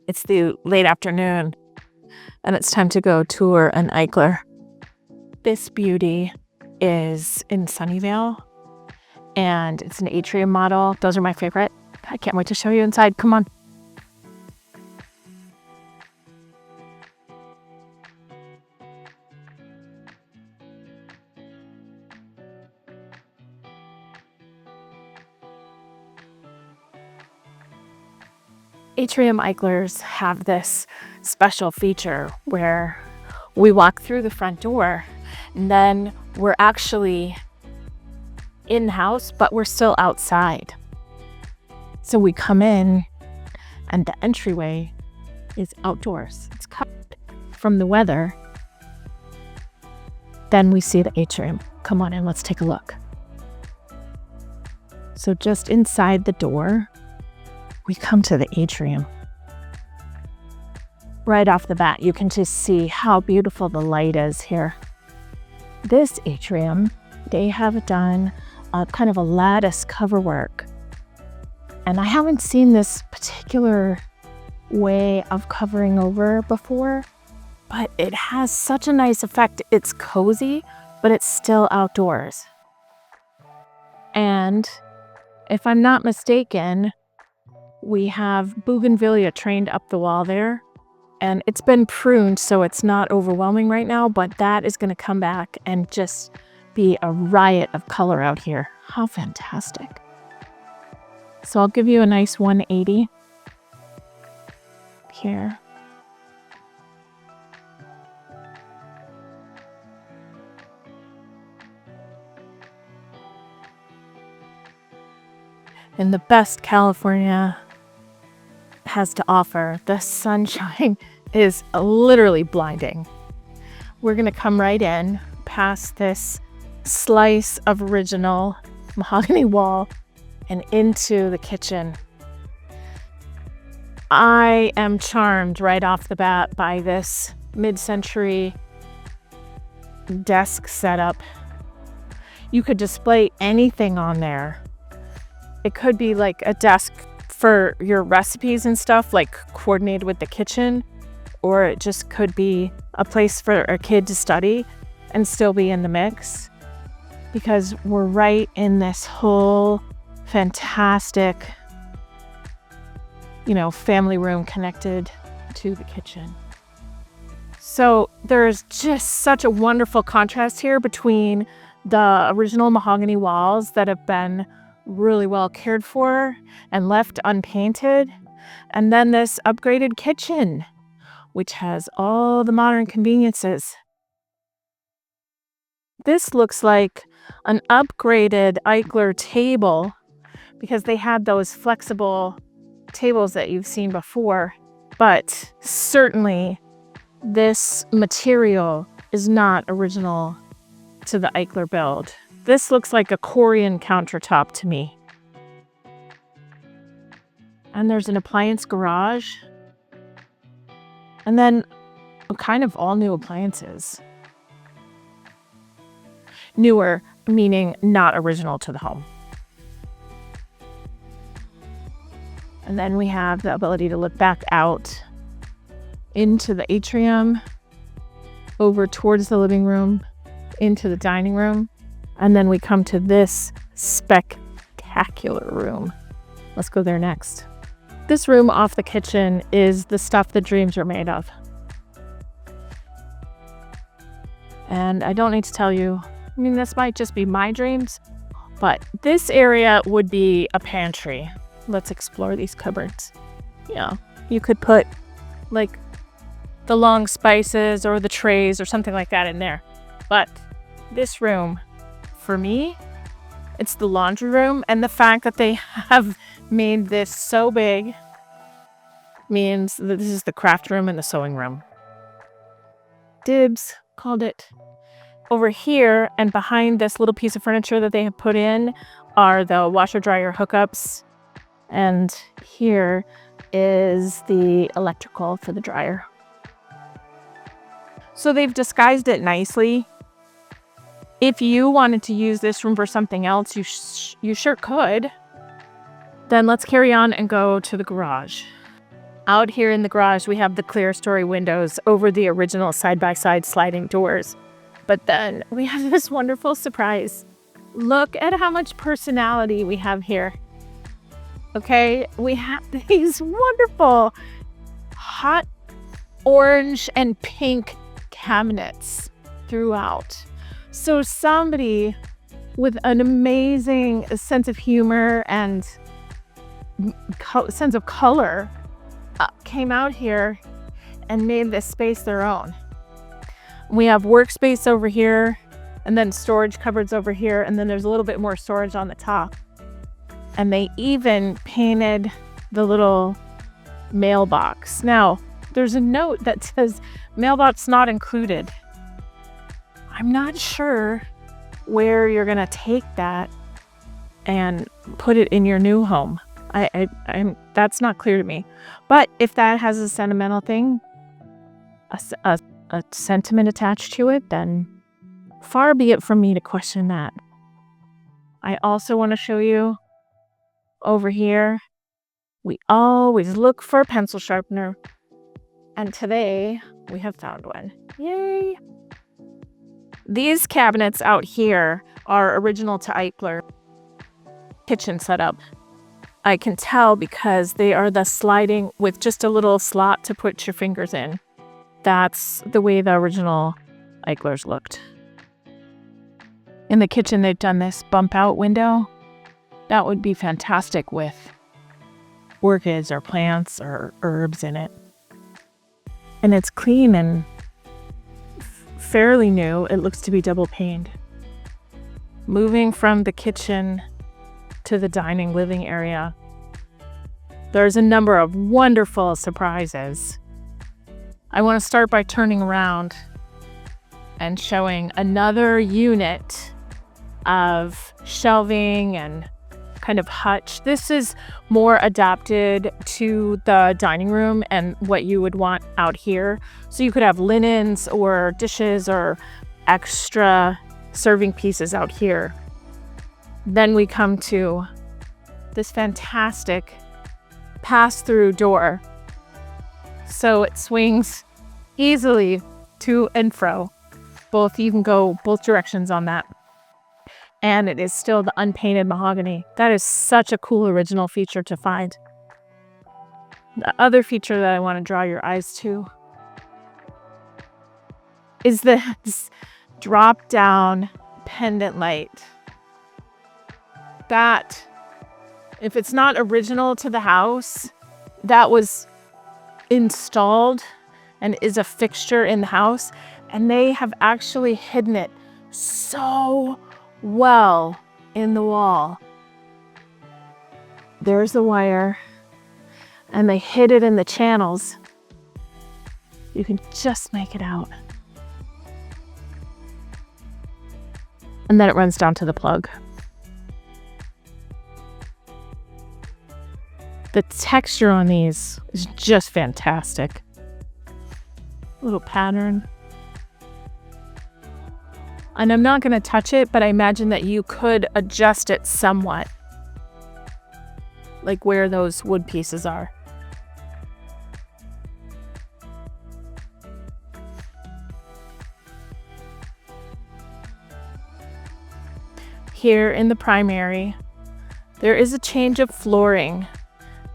It's the late afternoon, and it's time to go tour an Eichler. This beauty is in Sunnyvale, and it's an atrium model. Those are my favorite. I can't wait to show you inside. Come on. Atrium Eichlers have this special feature where we walk through the front door and then we're actually in-house, but we're still outside. So we come in and the entryway is outdoors. It's covered from the weather. Then we see the atrium. Come on in, let's take a look. So just inside the door, we come to the atrium. Right off the bat, you can just see how beautiful the light is here. This atrium, they have done a kind of a lattice cover work. And I haven't seen this particular way of covering over before, but it has such a nice effect. It's cozy, but it's still outdoors. And if I'm not mistaken, we have bougainvillea trained up the wall there, and it's been pruned so it's not overwhelming right now, but that is going to come back and just be a riot of color out here. How fantastic. So I'll give you a nice 180 here. And the best California has to offer, the sunshine is literally blinding. We're gonna come right in past this slice of original mahogany wall and into the kitchen. I am charmed right off the bat by this mid-century desk setup. You could display anything on there. It could be like a desk for your recipes and stuff, like coordinated with the kitchen, or it just could be a place for a kid to study and still be in the mix, because we're right in this whole fantastic, family room connected to the kitchen. So there's just such a wonderful contrast here between the original mahogany walls that have been really well cared for and left unpainted, and then this upgraded kitchen, which has all the modern conveniences. This looks like an upgraded Eichler table, because they had those flexible tables that you've seen before, but certainly this material is not original to the Eichler build. This looks like a Korean countertop to me. And there's an appliance garage. And then kind of all new appliances. Newer, meaning not original to the home. And then we have the ability to look back out into the atrium, over towards the living room, into the dining room. And then we come to this spectacular room. Let's go there next. This room off the kitchen is the stuff that dreams are made of. And I don't need to tell you, this might just be my dreams, but this area would be a pantry. Let's explore these cupboards. You could put like the long spices or the trays or something like that in there. But this room, for me, it's the laundry room, and the fact that they have made this so big means that this is the craft room and the sewing room. Dibs, called it. Over here and behind this little piece of furniture that they have put in are the washer dryer hookups, and here is the electrical for the dryer. So they've disguised it nicely. If you wanted to use this room for something else, you sure could. Then let's carry on and go to the garage. Out here in the garage, we have the clear story windows over the original side-by-side sliding doors. But then we have this wonderful surprise. Look at how much personality we have here. Okay, we have these wonderful hot orange and pink cabinets throughout. So somebody with an amazing sense of humor and sense of color came out here and made this space their own. We have workspace over here, and then storage cupboards over here, and then there's a little bit more storage on the top. And they even painted the little mailbox. Now, there's a note that says mailbox not included. I'm not sure where you're gonna take that and put it in your new home. I'm that's not clear to me. But if that has a sentimental thing, a sentiment attached to it, then far be it from me to question that. I also want to show you over here, we always look for a pencil sharpener. And today we have found one. Yay! These cabinets out here are original to Eichler kitchen setup. I can tell because they are the sliding with just a little slot to put your fingers in. That's the way the original Eichlers looked. In the kitchen, they've done this bump out window. That would be fantastic with orchids or plants or herbs in it. And it's clean and fairly new. It looks to be double paned. Moving from the kitchen to the dining living area, there's a number of wonderful surprises. I want to start by turning around and showing another unit of shelving and kind of hutch. This is more adapted to the dining room and what you would want out here. So you could have linens or dishes or extra serving pieces out here. Then we come to this fantastic pass-through door. So it swings easily to and fro. You can go both directions on that. And it is still the unpainted mahogany. That is such a cool original feature to find. The other feature that I want to draw your eyes to is this drop-down pendant light. That, if it's not original to the house, that was installed and is a fixture in the house, and they have actually hidden it so well in the wall. There's the wire, and they hid it in the channels. You can just make it out. And then it runs down to the plug. The texture on these is just fantastic. Little pattern. And I'm not going to touch it, but I imagine that you could adjust it somewhat. Like where those wood pieces are. Here in the primary, there is a change of flooring.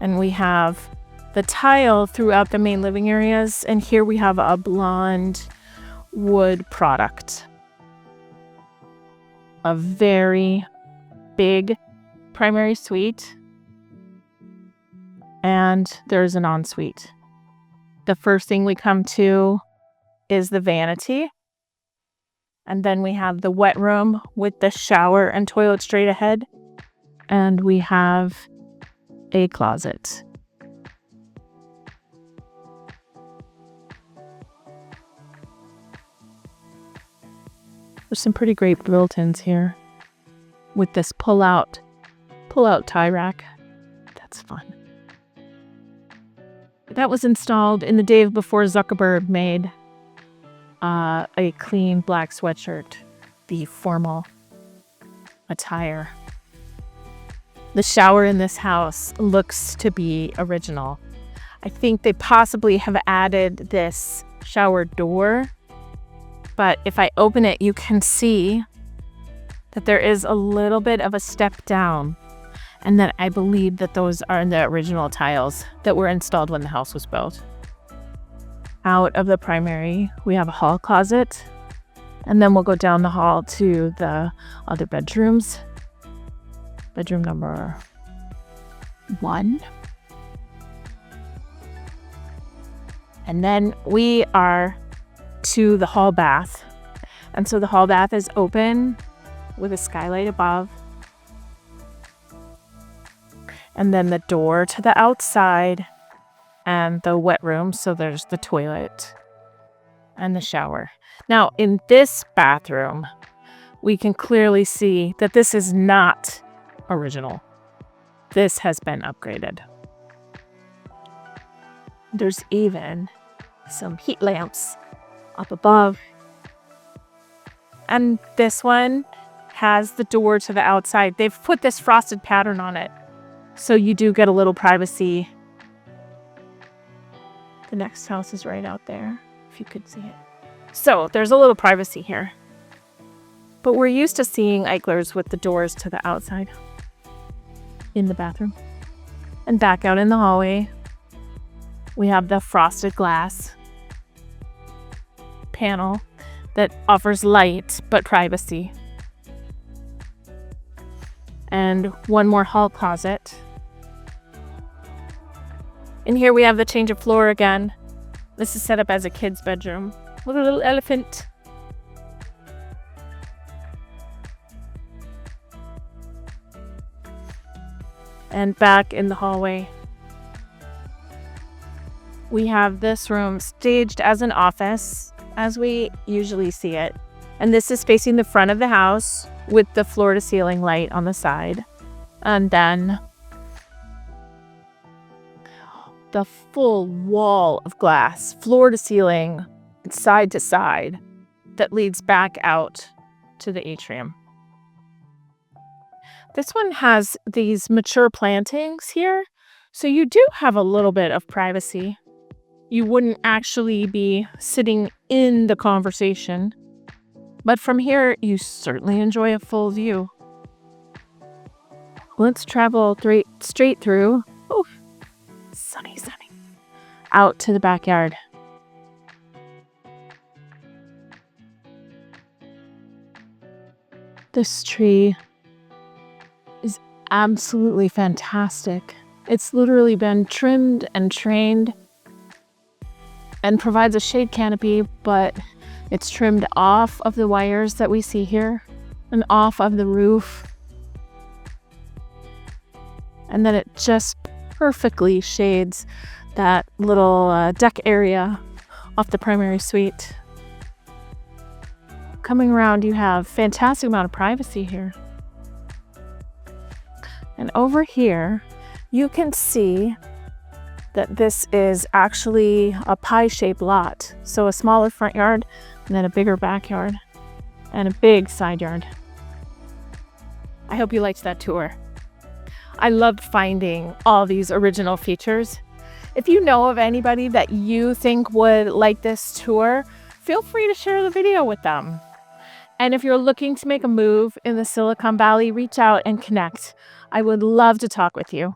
And we have the tile throughout the main living areas. And here we have a blonde wood product. A very big primary suite. And there's an ensuite. The first thing we come to is the vanity. And then we have the wet room with the shower and toilet straight ahead. And we have a closet. There's some pretty great built-ins here with this pull-out tie rack. That's fun. That was installed in the days before Zuckerberg made a clean black sweatshirt, the formal attire. The shower in this house looks to be original. I think they possibly have added this shower door, but if I open it, you can see that there is a little bit of a step down. And then I believe that those are the original tiles that were installed when the house was built. Out of the primary, we have a hall closet, and then we'll go down the hall to the other bedrooms. Bedroom number 1. And then we are to the hall bath. And so the hall bath is open with a skylight above. And then the door to the outside and the wet room. So there's the toilet and the shower. Now, in this bathroom, we can clearly see that this is not original. This has been upgraded. There's even some heat lamps up above. And this one has the door to the outside. They've put this frosted pattern on it, so you do get a little privacy. The next house is right out there, if you could see it. So there's a little privacy here. But we're used to seeing Eichlers with the doors to the outside in the bathroom. And back out in the hallway, we have the frosted glass panel that offers light but privacy. And one more hall closet. And here we have the change of floor again. This is set up as a kid's bedroom with a little elephant. And back in the hallway, we have this room staged as an office, as we usually see it. And this is facing the front of the house with the floor-to-ceiling light on the side. And then the full wall of glass, floor-to-ceiling, side to side, that leads back out to the atrium. This one has these mature plantings here, so you do have a little bit of privacy. You wouldn't actually be sitting in the conversation, but from here, you certainly enjoy a full view. Let's travel straight through. Oh, sunny. Out to the backyard. This tree is absolutely fantastic. It's literally been trimmed and trained and provides a shade canopy, but it's trimmed off of the wires that we see here and off of the roof. And then it just perfectly shades that little deck area off the primary suite. Coming around, you have a fantastic amount of privacy here. And over here, you can see that this is actually a pie-shaped lot. So a smaller front yard, and then a bigger backyard, and a big side yard. I hope you liked that tour. I loved finding all these original features. If you know of anybody that you think would like this tour, feel free to share the video with them. And if you're looking to make a move in the Silicon Valley, reach out and connect. I would love to talk with you.